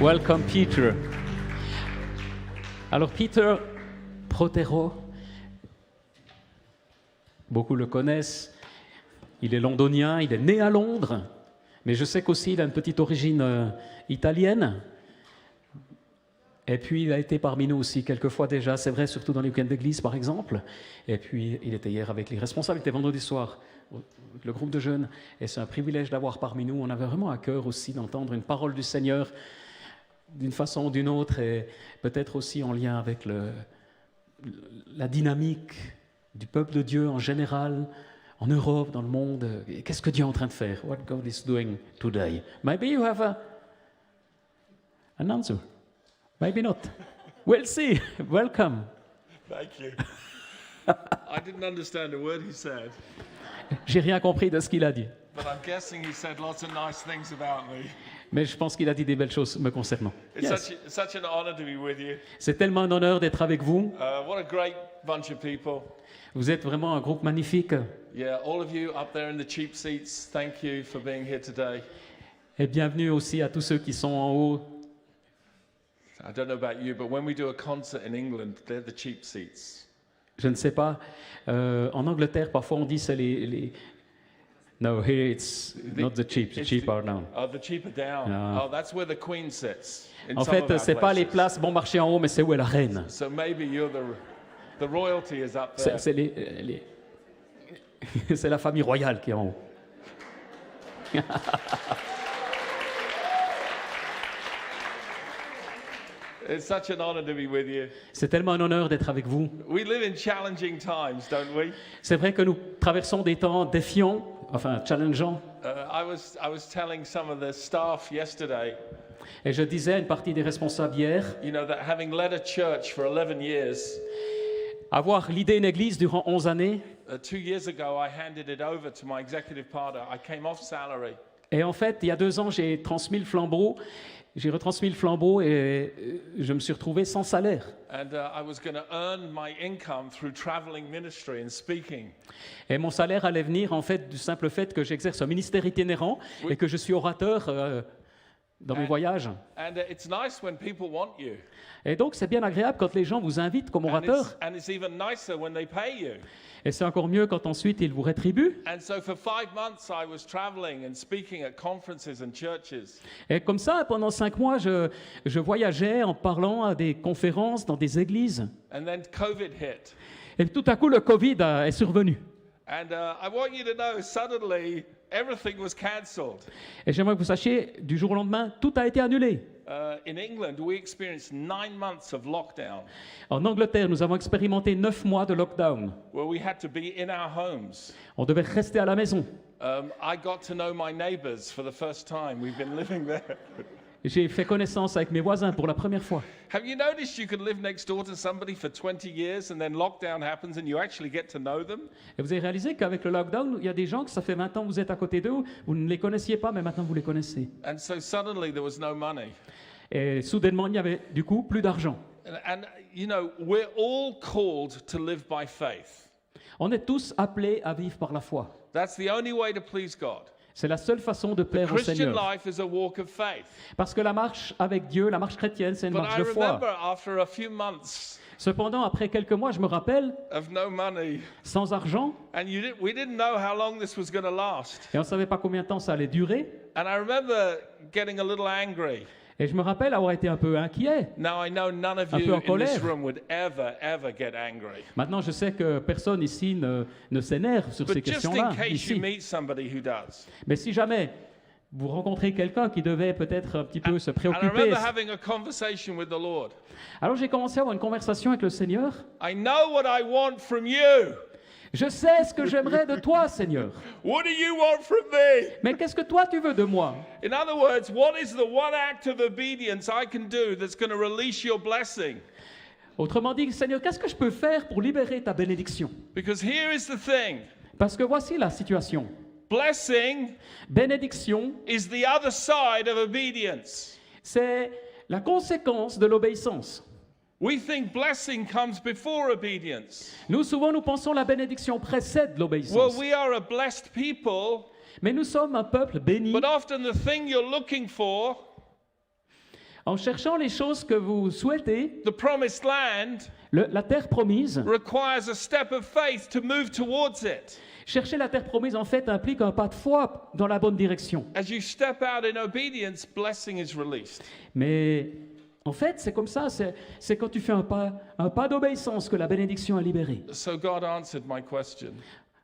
Welcome, Peter. Alors, Peter Prothero, beaucoup le connaissent. Il est londonien, il est né à Londres, mais je sais qu'aussi il a une petite origine italienne. Et puis, il a été parmi nous aussi quelques fois déjà, c'est vrai, surtout dans les week-ends d'église, par exemple. Et puis, il était hier avec les responsables, il était vendredi soir, le groupe de jeunes. Et c'est un privilège d'avoir parmi nous. On avait vraiment à cœur aussi d'entendre une parole du Seigneur d'une façon ou d'une autre, et peut-être aussi en lien avec la dynamique du peuple de Dieu en général, en Europe, dans le monde. Qu'est-ce que Dieu est en train de faire? What God is doing today? Maybe you have an answer. Maybe not. We'll see. Welcome. Thank you. I didn't understand a word he said, J'ai rien compris de ce qu'il a dit, but I'm guessing he said lots of nice things about me. mais je pense qu'il a dit des belles choses me concernant. It's Yes. such an honor to be with you. C'est tellement un honneur d'être avec vous. What a great bunch of people. Vous êtes vraiment un groupe magnifique. Yeah, all of you up there in the cheap seats, thank you for being here today. Et bienvenue aussi à tous ceux qui sont en haut. I don't know about you, but when we do a concert in England, they're the cheap seats. Je ne sais pas. En Angleterre, parfois on dit c'est les... No, here it's not the cheap. The cheap are down. Oh, the cheap are down. No. Oh, that's where the Queen sits. In En some of fait, our c'est pas les places. places bon marché en haut, mais c'est où est la reine. So maybe you're the royalty is up there. C'est c'est la famille royale qui est en haut. It's such an honor to be with you. C'est tellement un honneur d'être avec vous. We live in challenging times, don't we? C'est vrai que nous traversons des temps défiants, enfin challengeants. I was telling some of the staff yesterday, Et je disais à une partie des responsables hier, you know, that having led a church for 11 years, avoir l'idée une église durant 11 années, 2 years ago I handed it over to my executive partner. I came off salary. et en fait, il y a 2 ans, j'ai retransmis le flambeau et je me suis retrouvé sans salaire. And I was going to earn my income through traveling ministry and speaking. Et mon salaire allait venir en fait du simple fait que j'exerce un ministère itinérant et que je suis orateur dans mes voyages. And it's nice when people want you. Et donc, c'est bien agréable quand les gens vous invitent comme orateur. And it's even nicer when they pay you. Et c'est encore mieux quand ensuite ils vous rétribuent. And so for 5 months I was traveling and speaking at conferences and churches. Et comme ça, pendant 5 mois, je voyageais en parlant à des conférences dans des églises. And then COVID hit. Et tout à coup, le Covid est survenu. And I want you to know, suddenly, everything was cancelled. Et j'aimerais que vous sachiez, du jour au lendemain, tout a été annulé. In England, we experienced 9 months of lockdown, En Angleterre, nous avons expérimenté 9 mois de lockdown. where we had to be in our homes. On devait rester à la maison. I got to know my neighbours for the first time. We've been living there. J'ai fait connaissance avec mes voisins pour la première fois. Have you noticed you can live next door to somebody for 20 years and then lockdown happens and you actually get to know them? Et vous avez réalisé qu'avec le lockdown, il y a des gens que ça fait 20 ans que vous êtes à côté d'eux, vous ne les connaissiez pas, mais maintenant vous les connaissez. And so suddenly there was no money. Et soudainement, il n'y avait du coup plus d'argent. And you know, we're all called to live by faith. On est tous appelés à vivre par la foi. That's the only way to please God. C'est la seule façon de plaire au Christian Seigneur. life is a walk of faith. Parce que la marche avec Dieu, la marche chrétienne, c'est une But marche I de foi. remember after a few months Cependant, après quelques mois, je me rappelle, of no money, sans argent, and we didn't know how long this was going to last. et on ne savait pas combien de temps ça allait durer. And I remember getting a little angry. Et je me rappelle avoir été un peu inquiet. Now I know none of Un peu you en in this colère. room would ever get angry. Maintenant, je sais que personne ici ne s'énerve sur ces But just in questions-là, case you ici. meet somebody who does. Mais si jamais vous rencontrez quelqu'un qui devait peut-être un petit peu se And I préoccuper, remember having a conversation with the Lord. alors j'ai commencé à avoir une conversation avec le Seigneur. I know what I want from you. Je sais ce que j'aimerais de toi, Seigneur. What do you want from me? Mais qu'est-ce que toi tu veux de moi? In other words, what is the one act of obedience I can do that's going to release your blessing? Autrement dit, Seigneur, qu'est-ce que je peux faire pour libérer ta bénédiction? Because here is the thing. Parce que voici la situation. Blessing Bénédiction, is the other side of obedience. c'est la conséquence de l'obéissance. We think blessing comes before obedience. Nous, souvent, nous pensons la bénédiction précède Well, l'obéissance. we are a blessed people, Mais nous sommes un peuple béni. but often the thing you're looking for En cherchant les choses que vous souhaitez, The promised land la terre promise, requires a step of faith to move towards it. chercher la terre promise en fait implique un pas de foi dans la bonne direction. As you step out in obedience, blessing is released. Mais en fait, c'est comme ça, c'est quand tu fais un pas d'obéissance que la bénédiction est libérée. So God answered my question.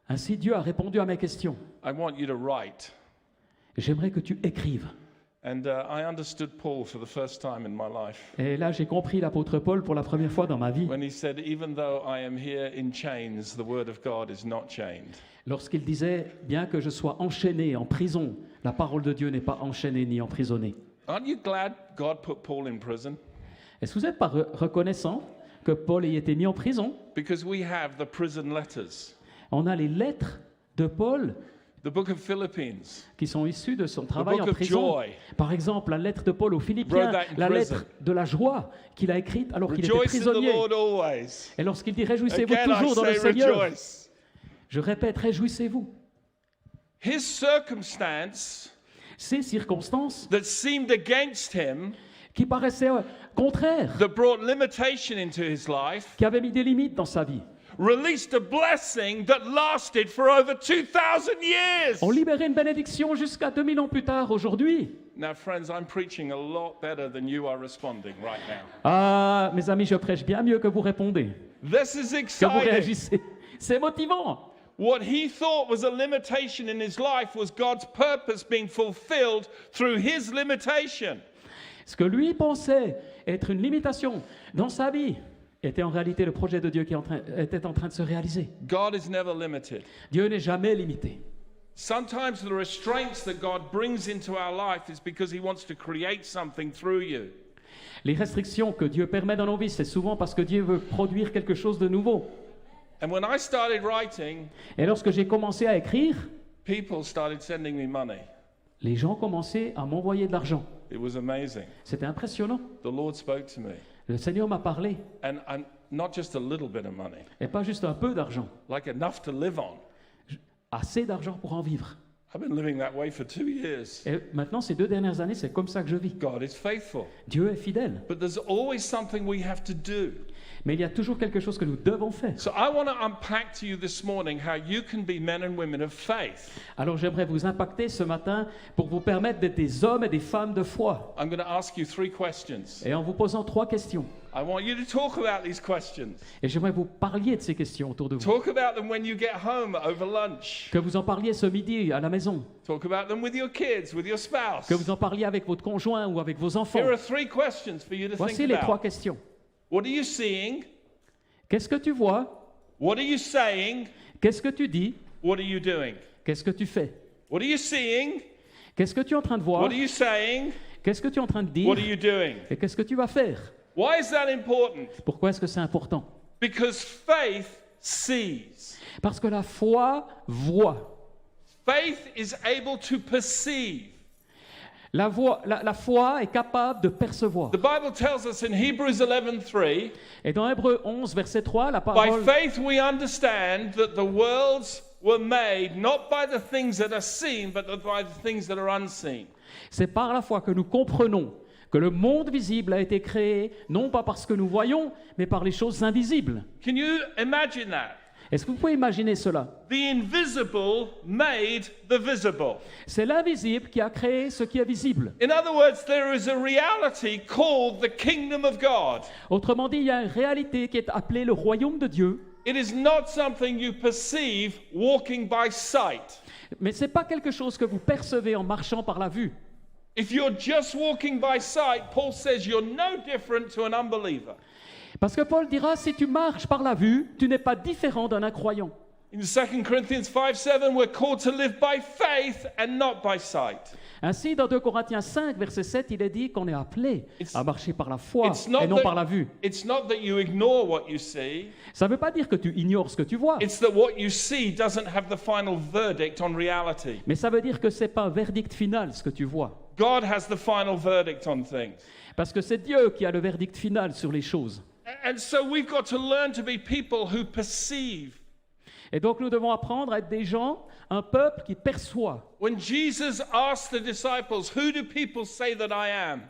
Ainsi, Dieu a répondu à mes questions. I want you to write. J'aimerais que tu écrives. And I understood Paul for the first time in my life Et là, j'ai compris l'apôtre Paul pour la première fois dans ma vie, when he said, even though I am here in chains, the word of God is not chained. lorsqu'il disait, bien que je sois enchaîné en prison, la parole de Dieu n'est pas enchaînée ni emprisonnée. Aren't you glad God put Paul in prison? Est-ce que vous n'êtes pas reconnaissant que Paul ait été mis en prison? Because we have the prison letters, On a les lettres de Paul the book of Philippines, qui sont issues de son the travail book en of prison. joy. Par exemple, la lettre de Paul aux Philippiens, Wrote that in la prison. lettre de la joie qu'il a écrite alors qu'il était Rejoice in the prisonnier. Lord always. Et lorsqu'il dit réjouissez-vous Again, I toujours dans le say Seigneur, rejoice. je répète réjouissez-vous. His circumstance Ces circonstances that seemed against him, qui paraissaient contraires, that brought limitation into his life, qui avaient mis des limites dans sa vie, released a blessing that lasted for over 2,000 years. ont libéré une bénédiction jusqu'à 2000 ans plus tard aujourd'hui. Now, friends, I'm preaching a lot better than you are responding right now. Ah, mes amis, je prêche bien mieux que vous répondez, This is que vous exciting. réagissez. C'est motivant. What he thought was a limitation in his life was God's purpose being fulfilled through his limitation. Ce que lui pensait être une limitation dans sa vie était en réalité le projet de Dieu qui était en train de se réaliser. God is never limited. Dieu n'est jamais limité. Sometimes the restraints that God brings into our life is because he wants to create something through you. Les restrictions que Dieu permet dans nos vies, c'est souvent parce que Dieu veut produire quelque chose de nouveau. And when I started writing, Et lorsque j'ai commencé à écrire, people started sending me money. les gens commençaient à m'envoyer de l'argent. It was amazing. C'était impressionnant. The Lord spoke to me. Le Seigneur m'a parlé, And not just a little bit of money, et pas juste un peu d'argent, like enough to live on. assez d'argent pour en vivre. I've been living that way for 2 years. Et maintenant, ces 2 dernières années, c'est comme ça que je vis. God is faithful. Dieu est fidèle. But there's always something we have to do. Mais il y a toujours quelque chose que nous devons faire. So I want to unpack to you this morning how you can be men and women of faith. Alors j'aimerais vous impacter ce matin pour vous permettre d'être des hommes et des femmes de foi. I'm going to ask you 3 questions. Et en vous posant 3 questions. I want you to talk about these questions. Et j'aimerais que vous parliez de ces questions autour de vous. Talk about them when you get home over lunch. Que vous en parliez ce midi à la maison. Talk about them with your kids, with your spouse. Que vous en parliez avec votre conjoint ou avec vos enfants. Here are 3 questions for you to Voici think les 3 about. questions. What are you seeing? Qu'est-ce que tu vois? What are you saying? Qu'est-ce que tu dis? What are you doing? Qu'est-ce que tu fais? What are you seeing? Qu'est-ce que tu es en train de voir? What are you saying? Qu'est-ce que tu es en train de dire? What are you doing? Et qu'est-ce que tu vas faire? Why is that important? Pourquoi est-ce que c'est important? Because faith sees. Parce que la foi voit. Faith is able to perceive. La foi est capable de percevoir. The Bible tells us in Hebrews 11:3, Et dans Hébreux 11, verset 3, la by parole... faith we understand that the worlds were made not by the things that are seen, but by the things that are unseen. C'est par la foi que nous comprenons que le monde visible a été créé, non pas parce que nous voyons, mais par les choses invisibles. Can you imagine that? Est-ce que vous pouvez imaginer cela? The invisible made the visible. C'est l'invisible qui a créé ce qui est visible. In other words, there is a reality called the kingdom of God. Autrement dit, il y a une réalité qui est appelée le royaume de Dieu, It is not something you perceive walking by sight. mais ce n'est pas quelque chose que vous percevez en marchant par la vue. If you're just walking by sight, Paul says you're no different to an unbeliever. Parce que Paul dira, si tu marches par la vue, tu n'es pas différent d'un incroyant. In 2 Corinthians 5:7, we're called to live by faith and not by sight. Ainsi, dans 2 Corinthiens 5, verset 7, il est dit qu'on est appelé à marcher par la foi It's not et non par la vue. It's not that you ignore what you see. Ça ne veut pas dire que tu ignores ce que tu vois, It's that what you see doesn't have the final verdict on reality. mais ça veut dire que ce n'est pas un verdict final ce que tu vois. God has the final verdict on things. Parce que c'est Dieu qui a le verdict final sur les choses. And so we've got to learn to be people who perceive. Et donc nous devons apprendre à être des gens, un peuple qui perçoit. When Jesus asked the disciples, "Who do people say that I am?"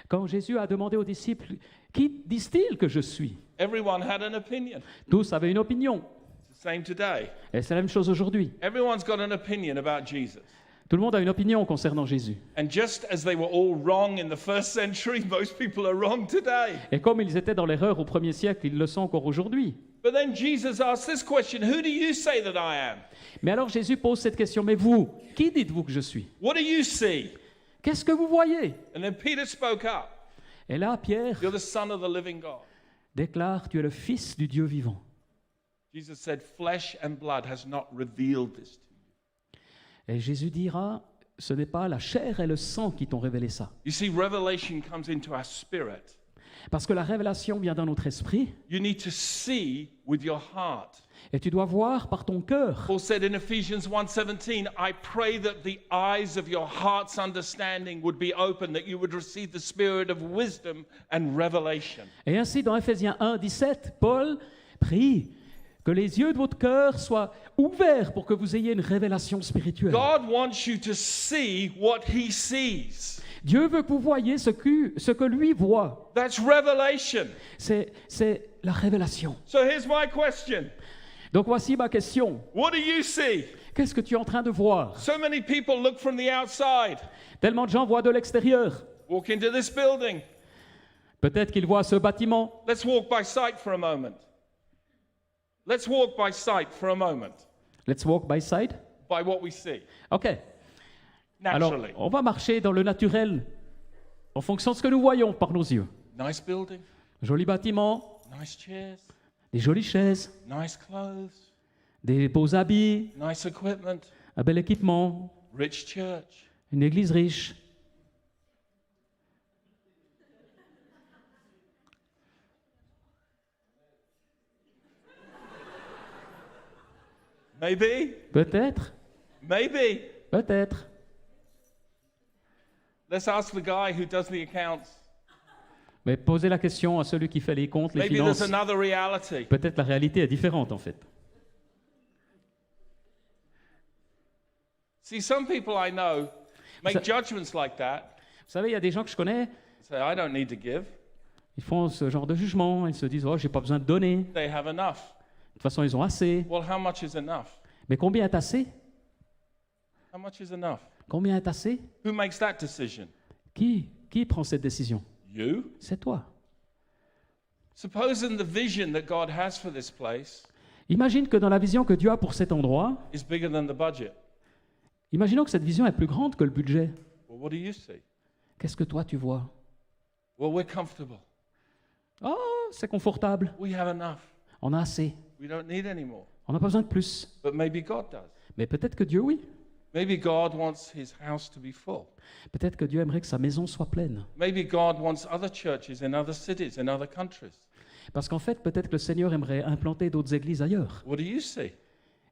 Quand Jésus a demandé aux disciples, qui disent-ils que je suis? Everyone had an opinion. Tous avaient une opinion. It's the same today. Et c'est la même chose aujourd'hui. Everyone's got an opinion about Jesus. Tout le monde a une opinion concernant Jésus. And just as they were all wrong in the first century, most people are wrong today. Et comme ils étaient dans l'erreur au premier siècle, ils le sont encore aujourd'hui. But then Jesus asked this question, "Who do you say that I am?" Mais alors Jésus pose cette question, mais vous, qui dites-vous que je suis? What do you see? Qu'est-ce que vous voyez? And then Peter spoke up. Et là, Pierre You're the son of the living God. déclare, tu es le fils du Dieu vivant. Jesus said, "Flesh and blood has not revealed this to you." Et Jésus dira, ce n'est pas la chair et le sang qui t'ont révélé ça. You see, revelation comes into our spirit. Parce que la révélation vient dans notre esprit, You need to see with your heart. et tu dois voir par ton cœur. Paul said in Ephesians 1:17, "I pray that the eyes of your heart's understanding would be open, that you would receive the spirit of wisdom and revelation." Et ainsi, dans Éphésiens 1, 17, Paul prie que les yeux de votre cœur soient ouverts pour que vous ayez une révélation spirituelle. God wants you to see what he sees. Dieu veut que vous voyiez ce que lui voit. That's revelation. C'est la révélation. So here's my question. Donc voici ma question. What do you see? Qu'est-ce que tu es en train de voir? So many people look from the outside. Tellement de gens voient de l'extérieur. Walk into this building. Peut-être qu'ils voient ce bâtiment. Let's walk by sight for a moment. Let's walk by sight for a moment. Let's walk by side. By what we see. OK. Alors, Naturally. on va marcher dans le naturel, en fonction de ce que nous voyons par nos yeux. Nice building. Joli bâtiment, Nice chairs. des jolies chaises, Nice clothes. des beaux habits, Nice equipment. un bel équipement, Rich church. une église riche. Maybe. Peut-être, Maybe. peut-être. Let's ask the guy who does the accounts. Mais posez la question à celui qui fait les comptes, les Maybe there's finances. another reality. Peut-être la réalité est différente en fait. See, some people I know make judgments like that. Vous savez, il y a des gens que je connais, Say, I don't need to give. ils font ce genre de jugement, ils se disent « Oh, j'ai pas besoin de donner. They have enough. De toute façon, ils ont assez. Well, how much is enough? » Mais combien est assez? How much is enough? Combien est assez? Who makes that decision? Qui prend cette décision? You? C'est toi. Suppose in the vision that God has for this place Imagine que dans la vision que Dieu a pour cet endroit, is bigger than the budget. imaginons que cette vision est plus grande que le budget. Well, what do you see? Qu'est-ce que toi tu vois? Well, we're comfortable. Oh, c'est confortable. We have enough. On a assez. We don't need any more. On n'a pas besoin de plus. But maybe God does. Mais peut-être que Dieu, oui. Maybe God wants his house to be full. Peut-être que Dieu aimerait que sa maison soit pleine. Maybe God wants other churches in other cities, in other countries. Parce qu'en fait, peut-être que le Seigneur aimerait implanter d'autres églises ailleurs. What do you see?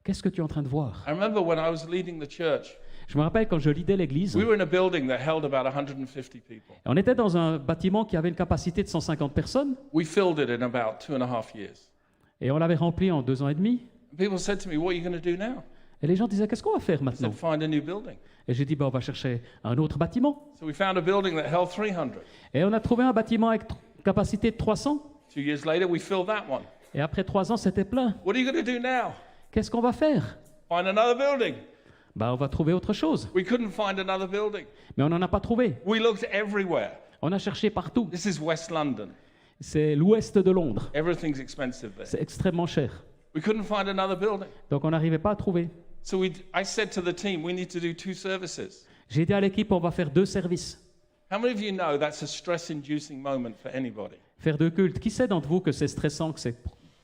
Qu'est-ce que tu es en train de voir? I remember when I was leading the church, Je me rappelle quand je lidais l'église, we were in a building that held about 150 people. on était dans un bâtiment qui avait une capacité de 150 personnes We filled it in about 2.5 years. et on l'avait rempli en 2 ans et demi. People said to me, "What are you going to do now?" Et les gens disaient, qu'est-ce qu'on va faire I maintenant? said, "Find a new building." Et j'ai dit, on va chercher un autre bâtiment. So we found a building that held 300. Et on a trouvé un bâtiment avec capacité de 300. 2 years later, we filled that one. Et après 3 ans, c'était plein. What are you going to do now? Qu'est-ce qu'on va faire? Find another building. On va trouver autre chose. We couldn't find another building. Mais on n'en a pas trouvé. We looked everywhere. On a cherché partout. This is West London. C'est l'ouest de Londres. Everything's expensive there. C'est extrêmement cher. We couldn't find another building. Donc on n'arrivait pas à trouver. So I said to the team, we need to do 2 services. J'ai dit à l'équipe, on va faire 2 services. How many of you know that's a stress-inducing moment for anybody? Faire 2 cultes. Qui sait d'entre vous que c'est stressant, que c'est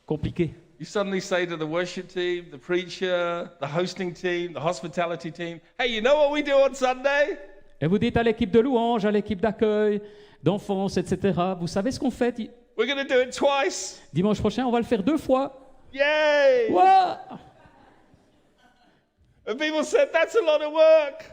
compliqué? You suddenly say to the worship team, the preacher, the hosting team, the hospitality team, "Hey, you know what we do on Sunday?" Et vous dites à l'équipe de louange, à l'équipe d'accueil, d'enfance, etc. Vous savez ce qu'on fait? We're going to do it twice. Dimanche prochain, on va le faire 2 fois. Yay! Ouah! And people said, "That's a lot of work."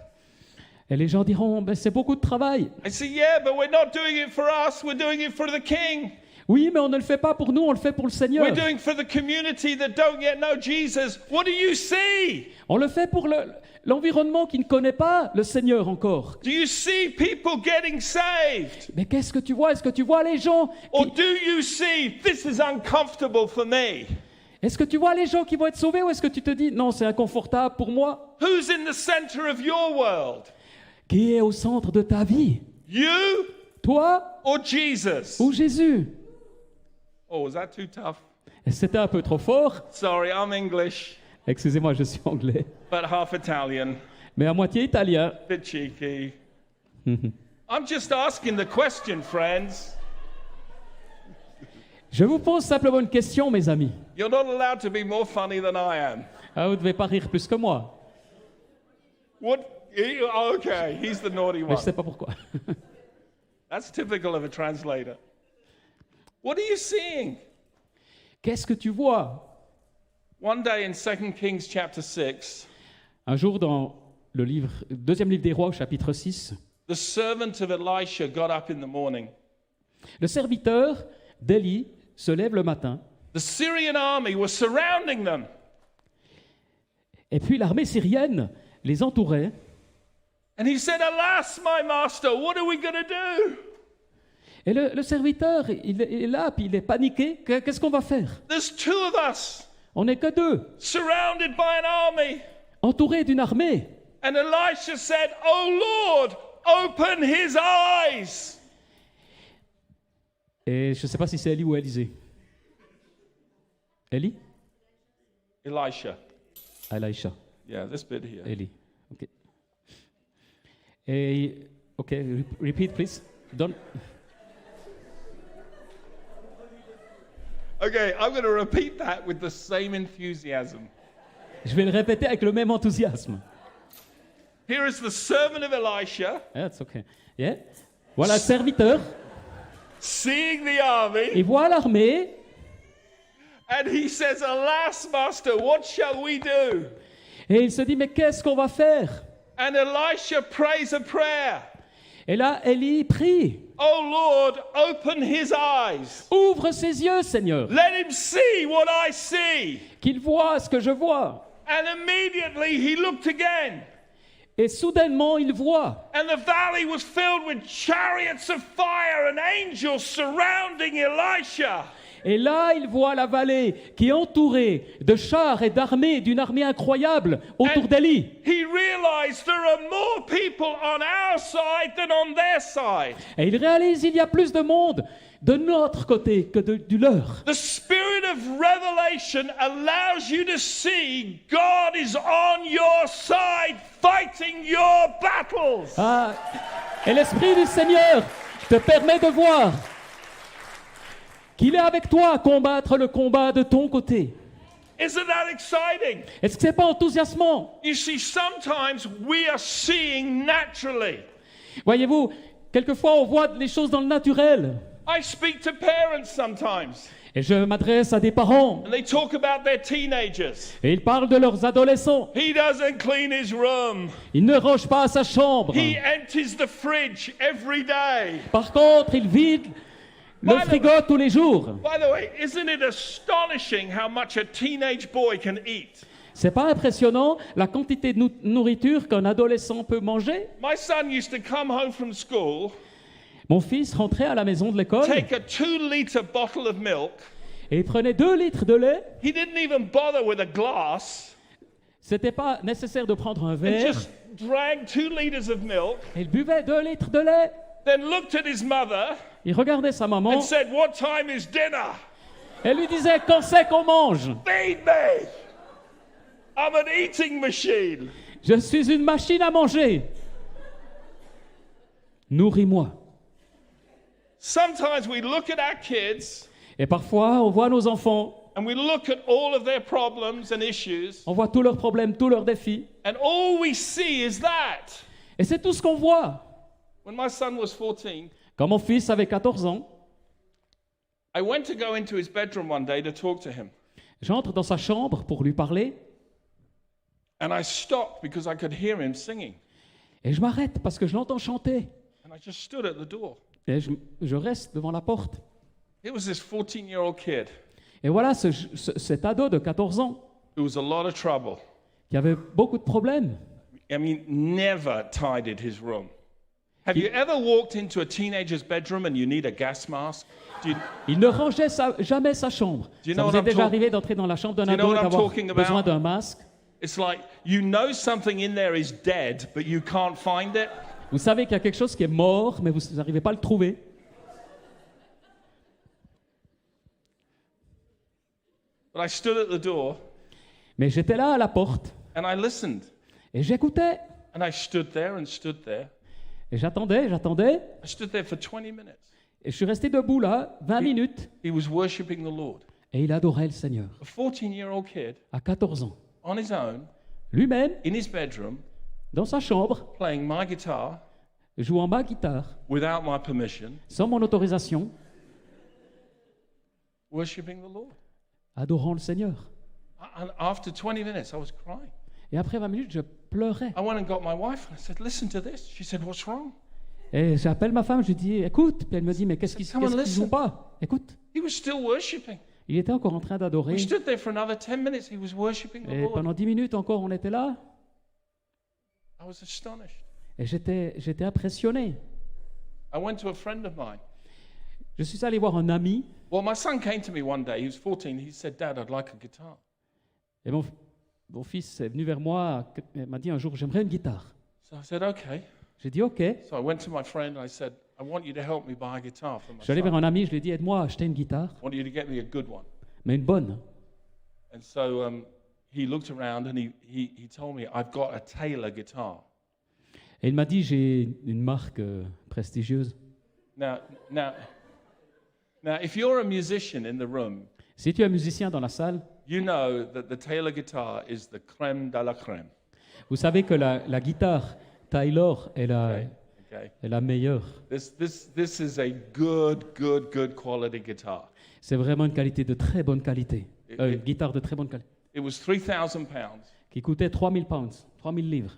Et les gens diront, c'est beaucoup de travail. I say, "Yeah, but we're not doing it for us. We're doing it for the King." Oui, mais on ne le fait pas pour nous, on le fait pour le Seigneur. We're doing for the community that don't yet know Jesus. What do you see? On le fait pour l'environnement qui ne connaît pas le Seigneur encore. Do you see people getting saved? Mais qu'est-ce que tu vois? Est-ce que tu vois les gens Or do you see this is uncomfortable for me? Est-ce que tu vois les gens qui vont être sauvés ou est-ce que tu te dis non, c'est inconfortable pour moi? Who's in the center of your world? Qui est au centre de ta vie? You Toi or Jesus? ou Jésus? Oh, was that too tough? Et c'était un peu trop fort. Sorry, I'm English, Excusez-moi, je suis anglais, but half Italian. mais à moitié italien. Bit cheeky. I'm just asking the question, friends. Je vous pose simplement une question, mes amis. You're not allowed to be more funny than I am. Ah, vous ne devez pas rire plus que moi. What? Okay, he's the naughty Mais one. je ne sais pas pourquoi. That's typical of a translator. What are you seeing? Qu'est-ce que tu vois? One day in 2 Kings chapter 6, Un jour dans le deuxième livre des Rois, au chapitre 6, the servant of Elisha got up in the morning. le serviteur d'Élie se lève le matin, The Syrian army was surrounding them. et puis l'armée syrienne les entourait. And he said, Alas, my master, what are we going to do? Et le serviteur, il est là, puis il est paniqué. Qu'est-ce qu'on va faire? There's two of us On n'est que deux, surrounded by an army. entourés d'une armée. And Elisha said, Oh Lord, open his eyes. Et je ne sais pas si c'est Élie ou Élisée. Élie? Elisha. Elisha. Yeah, this bit here. Élie. OK. Et, OK, repeat, please. Don't... Okay, I'm going to repeat that with the same enthusiasm. Je vais le répéter avec le même enthousiasme. Here is the servant of Elisha Yeah, it's okay. Yeah. Voilà le serviteur. seeing the army, Il voit l'armée. and he says, Alas, master, what shall we do? Et il se dit, mais qu'est-ce qu'on va faire? And Elisha prays a prayer. Et là, Élie prie. Oh Lord, open his eyes. Ouvre ses yeux, Seigneur, Let him see what I see. qu'il voit ce que je vois. And immediately he looked again. Et soudainement, il voit. And the valley was filled with chariots of fire and angels surrounding Elisha. Et là, il voit la vallée qui est entourée de chars et d'armées, d'une armée incroyable autour d'Élie. He realized there are more people on our side than on their side. Et il réalise qu'il y a plus de monde de notre côté que du leur. The spirit of revelation allows you to see God is on your side fighting your battles. Ah, et l'Esprit du Seigneur te permet de voir qu'il est avec toi à combattre le combat de ton côté. Isn't that exciting? Est-ce que c'est pas enthousiasmant? You see, sometimes we are seeing naturally. Voyez-vous, quelquefois on voit les choses dans le naturel. I speak to parents sometimes, Et je m'adresse à des parents, and they talk about their teenagers. et ils parlent de leurs adolescents. He doesn't clean his room. Il ne range pas sa chambre. He empties the fridge every day. Par contre, il vide le frigo tous les jours. By the way, isn't it astonishing how much a teenage boy can eat? C'est pas impressionnant la quantité de nourriture qu'un adolescent peut manger? My son used to come home from school, Mon fils rentrait à la maison de l'école take a 2-liter bottle of milk. et il prenait 2 litres de lait. He didn't even bother with a glass. C'était pas nécessaire de prendre un And verre. just drank 2 liters of milk, Il buvait 2 litres de lait. then looked at his mother Il regardait sa maman and said, What time is dinner? et lui disait quand c'est qu'on mange? Feed me. I'm an eating machine. Je suis une machine à manger. Nourris-moi. Sometimes we look at our kids Et parfois, on voit nos enfants, and we look at all of their problems and issues, on voit tous leurs problèmes, tous leurs défis. and all we see is that. Et c'est tout ce qu'on voit. When my son was 14, Quand mon fils avait 14 ans, I went to go into his bedroom one day to talk to him. j'entre dans sa chambre pour lui parler And I stopped because I could hear him singing. et je m'arrête parce que je l'entends chanter. And I just stood at the door. Et je reste devant la porte. It was this 14-year-old kid Et voilà cet ado de 14 ans who was a lot of trouble. qui avait beaucoup de problèmes. I mean, never tidied his room. Have you ever walked into a teenager's bedroom and you need a gas mask? Il ne rangeait jamais sa chambre. Do you Ça know vous what est I'm déjà talk- arrivé d'entrer dans la chambre d'un Do you know ado et what I'm d'avoir talking about? besoin d'un masque? It's like you know something in there is dead, but you can't find it. Vous savez qu'il y a quelque chose qui est mort, mais vous n'arrivez pas à le trouver. But I stood at the door Mais j'étais là à la porte and I listened. et j'écoutais. And I stood there and stood there. Et j'attendais. I stood there for 20 minutes. Et je suis resté debout là, 20 minutes. He was worshiping the Lord. Et il adorait le Seigneur. A 14-year-old kid À 14 ans. on his own Lui-même, in his bedroom dans sa chambre, playing my guitar jouant ma guitare, without my permission, sans mon autorisation, worshiping the Lord. adorant le Seigneur. And after 20 minutes, I was crying. Et après 20 minutes, je pleurais. I went and got my wife and I said, listen to this. She said, what's wrong? Et j'appelle ma femme, je lui dis, écoute. Puis elle me dit, mais qu'est-ce qui Come on, ne listen. joue pas? Écoute. He was still worshiping. Il était encore en train d'adorer. We stood there for another 10 minutes. He was worshiping the Et Lord. pendant 10 minutes encore, on était là. I was astonished. Et j'étais impressionné. I went to a friend of mine. Je suis allé voir un ami. Well, my son came to me one day. He was 14. He said, Dad, I'd like a guitar. Et mon fils est venu vers moi, il m'a dit un jour, j'aimerais une guitare. So I said, okay. J'ai dit, OK. So I went to my friend and I said, I want you to help me buy a guitar for my Je suis allé vers son. un ami, je lui ai dit, aide-moi à acheter une guitare, I want you to get me a good one. mais une bonne. And so he looked around and he told me, I've got a Taylor guitar. Et il m'a dit, j'ai une marque prestigieuse. Now, if you're a musician in the room, Si tu es musicien dans la salle, you know that the Taylor guitar is the crème de la crème. vous savez que la guitare Taylor est Okay. est la meilleure. This is a good quality guitar. C'est vraiment une qualité de très bonne qualité. Une guitare de très bonne qualité. It was 3,000 pounds, Qui coûtait 3000 pounds, 3000 livres.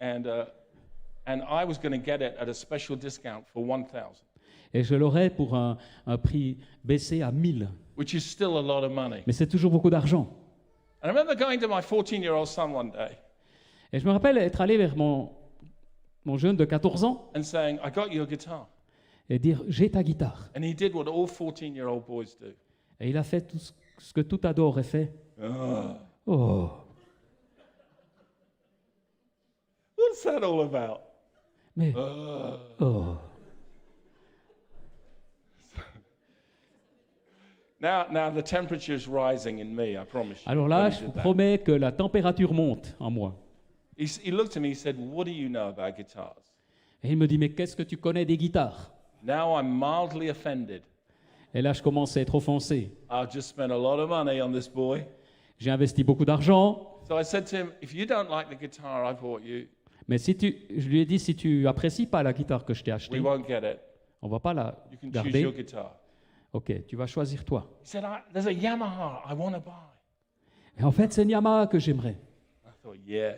and I was going to get it at a special discount for 1,000, Et je l'aurais pour un prix baissé à 1000. which is still a lot of money. Mais c'est toujours beaucoup d'argent. And I remember going to my 14-year-old son one day Et je me rappelle être allé vers mon jeune de 14 ans and saying, I got you a guitar. et dire, j'ai ta guitare. And he did what all 14-year-old boys do. Et il a fait tout ce que tout ado aurait fait. Oh, What's that all about? mais... Oh. Now the temperature's rising in me, I promise you. Alors là, when he je did vous that. promets que la température monte en moi. He looked at me, he said, what do you know about guitars? Et il me dit, mais qu'est-ce que tu connais des guitares? Now I'm mildly offended. Et là, je commence à être offensé. I've just spent a lot of money on this boy. J'ai investi beaucoup d'argent, So I said to him, if you don't like the guitar I bought you, mais je lui ai dit, si tu apprécies pas la guitare que je t'ai we achetée, won't get it. on va pas la You can choose garder. your guitar. Ok, tu vas choisir toi. He said, there's a Yamaha I want to buy. Et en fait, c'est une Yamaha que j'aimerais. I thought, yeah,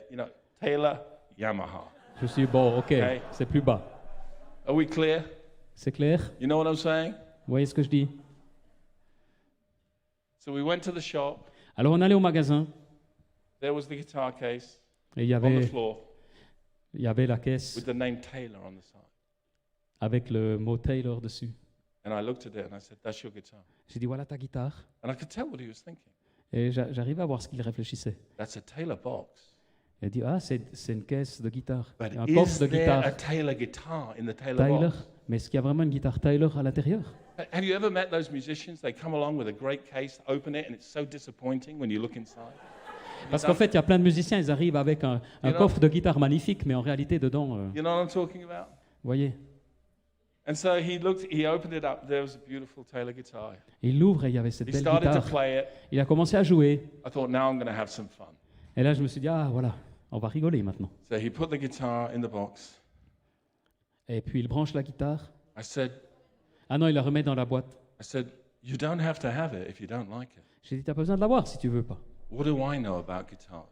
Taylor, Yamaha. Je me suis dit, bon, ok, Okay. c'est plus bas. Are we clear? C'est clair? You know what I'm saying? Vous voyez ce que je dis? So we went to the shop. Alors, on allait au magasin There was the guitar case et il y on the avait floor la caisse with the name Taylor on the side. avec le mot Taylor dessus. And I looked at it and I said, that's your guitar. J'ai dit, voilà ta guitare. And I could tell what he was thinking. Et j'arrivais à voir ce qu'il réfléchissait. That's a Taylor box. Il a dit, ah, c'est une caisse de guitare. But Il y a un is coffre de there a guitare Taylor guitar in the Taylor Taylor. box? Mais est-ce qu'il y a vraiment une guitare Taylor à l'intérieur? Have you ever met those musicians? They come along with a great case, open it, and it's so disappointing when you look inside. Parce qu'en fait, il y a plein de musiciens, ils arrivent avec un You know- coffre de guitare magnifique, mais en réalité, dedans, You know what I'm talking about? vous voyez, And so he opened it up. There was a beautiful Taylor guitar. il l'ouvre et il y avait cette He belle started to guitare. play it. Il a commencé à jouer. I thought, now I'm going to have some fun. Et là, je me suis dit, ah, voilà, on va rigoler maintenant. So he put the guitar in the box. Et puis, il branche la guitare. I said, Ah non, il la remet dans la boîte. you don't have to have it if you don't like it. J'ai dit, t'as pas besoin de l'avoir si tu veux pas. What do I know about guitars?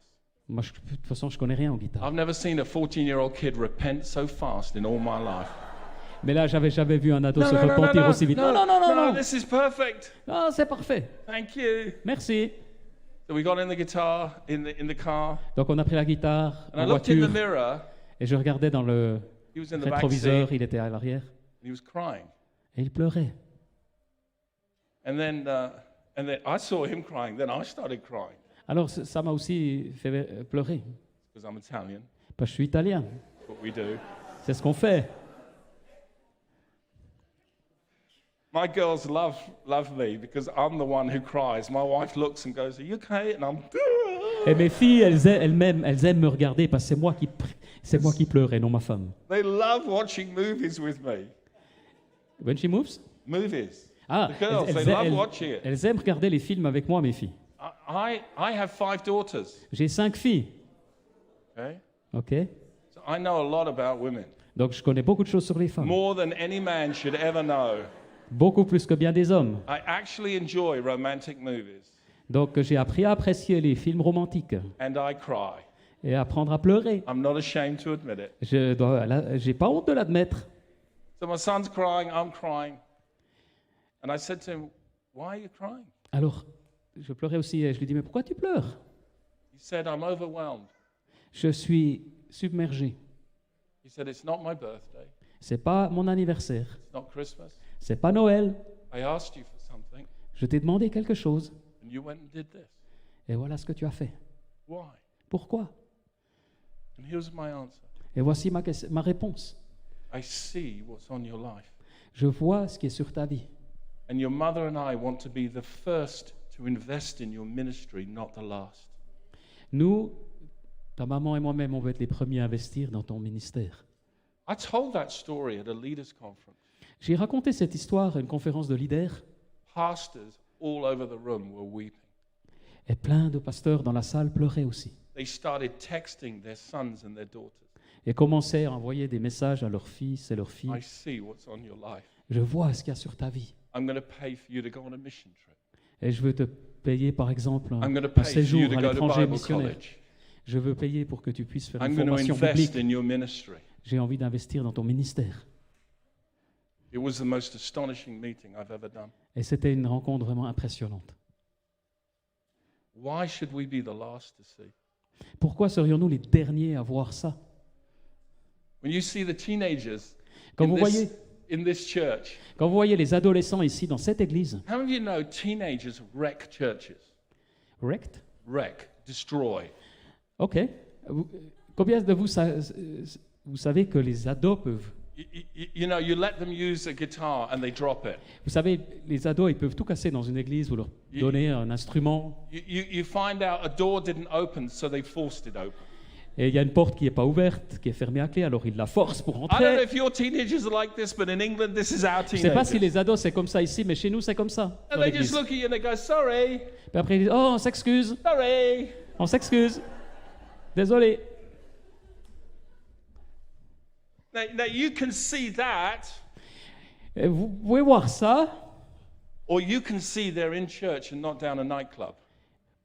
Moi, de toute façon, je connais rien en guitare. I've never seen a 14-year-old kid repent so fast in all my life. Mais là, j'avais jamais vu un ado No, se no, no, no, repentir no, aussi vite. no, Non, non, non, non, non. this is perfect. Ah, c'est parfait. Thank you. Merci. So we got in the guitar in the car, Donc on a pris la guitare and en I looked in the voiture mirror. et je regardais dans le He was in the back rétroviseur, seat, il était à l'arrière and he was crying. et il pleurait. And then I saw him crying. Then I started crying Alors ça m'a aussi fait pleurer, because I'm Italian. parce que je suis italien. What we do. C'est ce qu'on fait. My girls love me because I'm the one who cries. My wife looks and goes, "Are you okay?" And I'm. Et mes filles, elles aiment me regarder parce que c'est moi qui pleure et non ma femme. They love watching movies with me. When she moves? Movies. Ah, The girls, they love watching it. elles aiment regarder les films avec moi, mes filles. I have 5 daughters. J'ai 5 filles, Okay. ok? So I know a lot about women, Donc je connais beaucoup de choses sur les femmes, more than any man should ever know. beaucoup plus que bien des hommes. I actually enjoy romantic movies, Donc j'ai appris à apprécier les films romantiques and I cry. et à apprendre à pleurer. I'm not ashamed to admit it. J'ai pas honte de l'admettre. So my son's crying, I'm crying. And I said to him, "Why are you crying?" Alors je pleurais aussi et je lui dis mais pourquoi tu pleures? He said, "I'm overwhelmed." Je suis submergé. He said, "It's not my birthday. C'est pas mon anniversaire, It's not Christmas. c'est pas Noël. I asked you for something, Je t'ai demandé quelque chose and you went and did this. et voilà ce que tu as fait. Why?" Pourquoi? And here's my answer. Et voici ma réponse. I see what's on your life. Je vois ce qui est sur ta vie. And your mother and I want to be the first to invest in your ministry, not the last. Nous, ta maman et moi-même, on veut être les premiers à investir dans ton ministère. I told that story at a leaders' conference. J'ai raconté cette histoire à une conférence de leaders Pastors all over the room were weeping. et plein de pasteurs dans la salle pleuraient aussi They started texting their sons and their daughters. et commençaient à envoyer des messages à leurs fils et leurs I filles. see what's on your life. Je vois ce qu'il y a sur ta vie I'm going to pay for you to go on a mission trip. et je veux te payer par exemple I'm going to un pay for you séjour to à go to l'étranger Bible missionnaire. college. Je veux payer pour que tu puisses faire I'm une going to formation invest biblique. in your ministry. J'ai envie d'investir dans ton ministère. It was the most astonishing meeting I've ever done. Et c'était une rencontre vraiment impressionnante. Why should we be the last to see? Pourquoi serions-nous les derniers à voir ça? When you see the teenagers Quand in vous voyez, this church, quand vous voyez les adolescents ici dans cette église, how many of you know teenagers wreck churches? wrecked? Wreck, destroy. Ok. Combien de vous, vous savez que les ados peuvent... You know, you let them use a guitar and they drop it. Vous savez, les ados, ils peuvent tout casser dans une église ou leur donner un instrument. You find out a door didn't open, so they forced it open. Et il y a une porte qui n'est pas ouverte, qui est fermée à clé, alors ils la forcent pour I don't know entrer. if your teenagers are like this, but in England, this is our Je ne sais pas si teenagers. les ados, c'est comme ça ici, mais chez nous, c'est comme ça. And Dans they just l'église. look at you and they go, "Sorry, Puis après, ils disent, oh, on s'excuse, sorry." on s'excuse. Désolé. Now you can see that, Et vous pouvez voir ça, or you can see they're in church and not down a nightclub.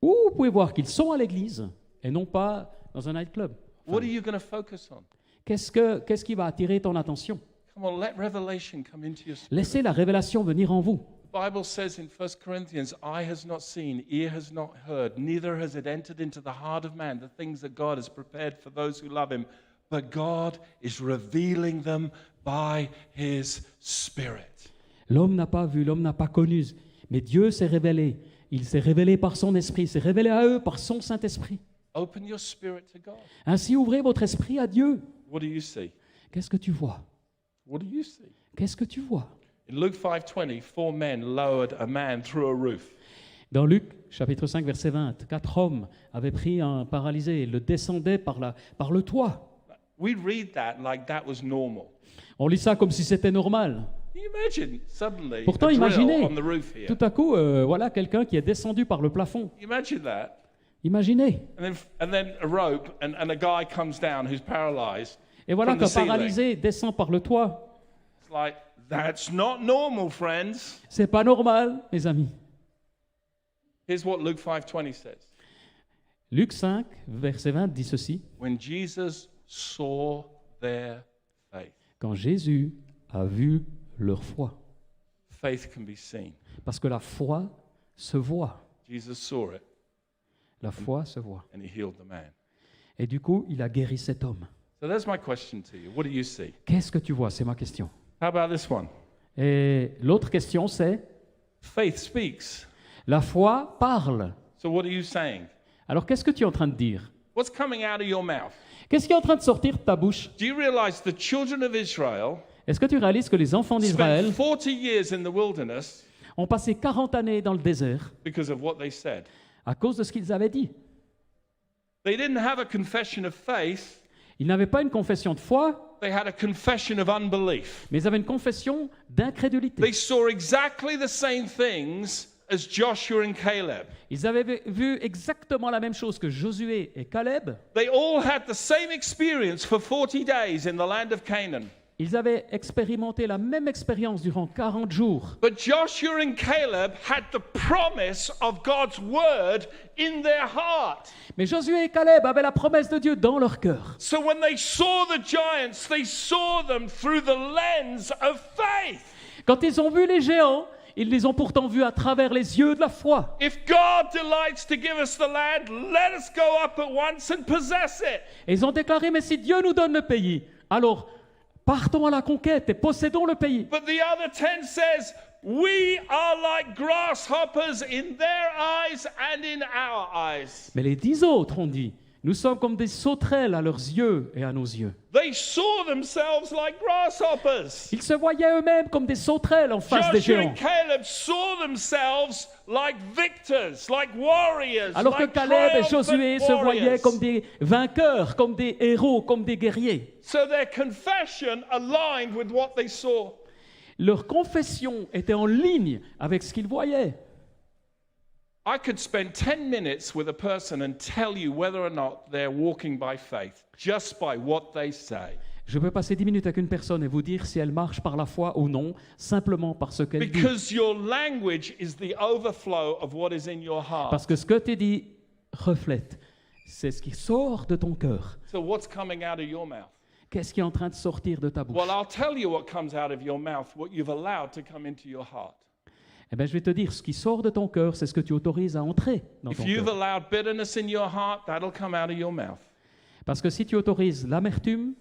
ou vous pouvez voir qu'ils sont à l'église et non pas dans un nightclub. What are you going to focus on? Qu'est-ce qui va attirer ton attention? Come on, let revelation come into your spirit. Laissez la révélation venir en vous. The Bible says in 1 Corinthians, eye has not seen, ear has not heard, neither has it entered into the heart of man the things that God has prepared for those who love him, but God is revealing them by his Spirit. L'homme n'a pas vu, l'homme n'a pas connu, mais Dieu s'est révélé. Il s'est révélé par son esprit, s'est révélé à eux par son Saint-Esprit. Open your spirit to God. Ainsi, ouvrez votre esprit à Dieu. What do you see? Qu'est-ce que tu vois? What do you see? Qu'est-ce que tu vois? In Luke 5:20, 4 men lowered a man through a roof. Dans Luc, chapitre 5, verset 20, 4 hommes avaient pris un paralysé et le descendaient par le toit. We read that like that was normal. On lit ça comme si c'était normal. Can you imagine suddenly Pourtant, a drill imaginez, on the roof here? tout à coup, voilà quelqu'un qui est descendu par le plafond. Imagine that. Imaginez. And then a rope and a guy comes down who's paralyzed. Et voilà From the qu'un ceiling. paralysé descend par le toit. It's like, that's not normal, friends. C'est pas normal, mes amis. Here's what Luke 5:20 says. Luc 5, verset 20 dit ceci. When Jesus saw their faith. Quand Jésus a vu leur foi. Faith can be seen. Parce que la foi se voit. Jesus saw it La foi se voit. and he healed the man. Et du coup, il a guéri cet homme. So there's my question to you. What do you see? Qu'est-ce que tu vois? C'est ma question. How about this one? Et l'autre question, c'est Faith speaks. la foi parle. So what are you saying? Alors, qu'est-ce que tu es en train de dire? What's coming out of your mouth? Qu'est-ce qui est en train de sortir de ta bouche? Do you realize the children of Israel Est-ce que tu réalises que les enfants d'Israël spent 40 years in the wilderness ont passé 40 années dans le désert because of what they said? à cause de ce qu'ils avaient dit? They didn't have a confession of faith, Ils n'avaient pas une confession de foi, they had a confession of unbelief. mais ils avaient une confession d'incrédulité. They saw exactly the same things as Joshua and Caleb. Ils avaient vu exactement la même chose que Josué et Caleb. They all had the same experience for 40 days in the land of Canaan. Ils avaient expérimenté la même expérience durant 40 jours. But Joshua and Caleb had the promise of God's word in their heart. Mais Josué et Caleb avaient la promesse de Dieu dans leur cœur. So when they saw the giants, they saw them through the lens of faith. Quand ils ont vu les géants, ils les ont pourtant vus à travers les yeux de la foi. If God delights to give us the land, let us go up at once and possess it. Et ils ont déclaré, mais si Dieu nous donne le pays, alors partons à la conquête et possédons le pays. But the other 10 says, we are like grasshoppers in their eyes and in our eyes. Mais les 10 autres ont dit, nous sommes comme des sauterelles à leurs yeux et à nos yeux. They saw themselves like grasshoppers. Ils se voyaient eux-mêmes comme des sauterelles en face des Joshua géants. and Caleb saw themselves like victors, like warriors, Alors que like Caleb et triumphant Josué se voyaient warriors. comme des vainqueurs, comme des héros, comme des guerriers. So their confession aligned with what they saw. Leur confession était en ligne avec ce qu'ils voyaient. I could spend 10 minutes with a person and tell you whether or not they're walking by faith, just by what they say. Je peux passer 10 minutes avec une personne et vous dire si elle marche par la foi ou non, simplement par ce qu'elle dit. Because your language is the overflow of what is in your heart. Parce que ce que tu dis reflète, c'est ce qui sort de ton cœur. So what's coming out of your mouth? Qu'est-ce qui est en train de sortir de ta bouche? Well, I'll tell you what comes out of your mouth, what you've allowed to come into your heart. Eh bien, je vais te dire, ce qui sort de ton cœur, c'est ce que tu autorises à entrer dans If ton you've cœur. allowed bitterness in your heart, that'll come out of your mouth. Parce que si tu autorises l'amertume,